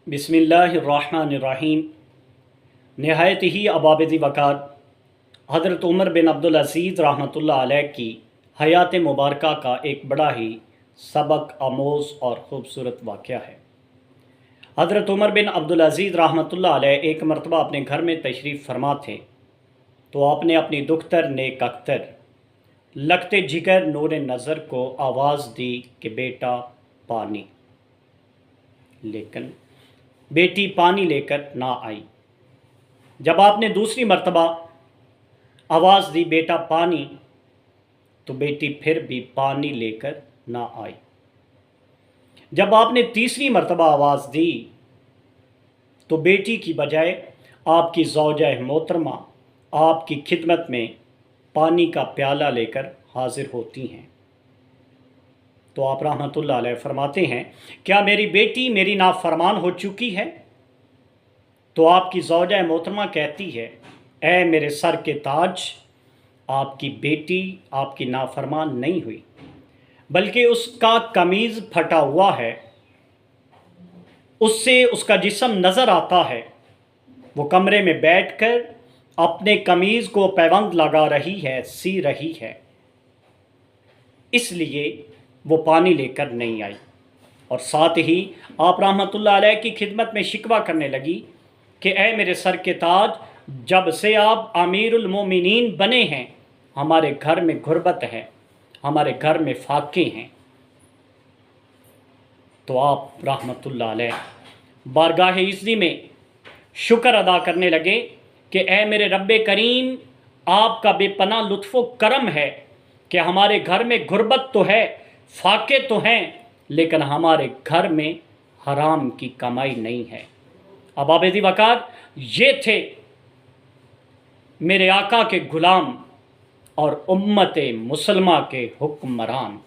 बिस्मिल्लाहिर्रहमानिर्रहीम। नहायत ही अबाबदी वक़ार हज़रत उमर बिन अब्दुल अज़ीज़ रहमतुल्लाह अलैह की हयात मुबारका का एक बड़ा ही सबक आमोज़ और ख़ूबसूरत वाक़या है। हज़रत उमर बिन अब्दुल अज़ीज़ रहमतुल्लाह अलैह एक मरतबा अपने घर में तशरीफ़ फरमा थे तो आपने अपनी दुख्तर नेक अख्तर लखते जिगर नूर नज़र को आवाज़ दी कि बेटा पानी, लेकिन बेटी पानी लेकर ना आई। जब आपने दूसरी मर्तबा आवाज़ दी बेटा पानी, तो बेटी फिर भी पानी लेकर ना आई। जब आपने तीसरी मर्तबा आवाज़ दी तो बेटी की बजाय आपकी ज़ौजा मोहतरमा आपकी खिदमत में पानी का प्याला लेकर हाजिर होती हैं। तो आप रहमतुल्लाह अलैह फरमाते हैं, क्या मेरी बेटी मेरी नाफरमान हो चुकी है? तो आपकी ज़ौजा मोहतरमा कहती है, ऐ मेरे सर के ताज, आपकी बेटी आपकी नाफरमान नहीं हुई, बल्कि उसका कमीज़ फटा हुआ है, उससे उसका जिस्म नज़र आता है। वो कमरे में बैठकर अपने कमीज़ को पैबंद लगा रही है, सी रही है, इसलिए वो पानी लेकर नहीं आई। और साथ ही आप रहमतुल्लाह अलैह की खिदमत में शिकवा करने लगी कि ऐ मेरे सर के ताज, जब से आप अमीरुल मोमिनीन बने हैं हमारे घर में गुर्बत है, हमारे घर में फाके हैं। तो आप रहमतुल्लाह अलैह बारगाह इज़्ज़ी में शुक्र अदा करने लगे कि ऐ मेरे रब्बे करीम, आपका बेपना लुत्फ़ो करम है कि हमारे घर में गुर्बत तो है, फाके तो हैं, लेकिन हमारे घर में हराम की कमाई नहीं है। अब आबेदी वक़ार, ये थे मेरे आका के ग़ुलाम और उम्मत मुसलमा के हुक्मरान।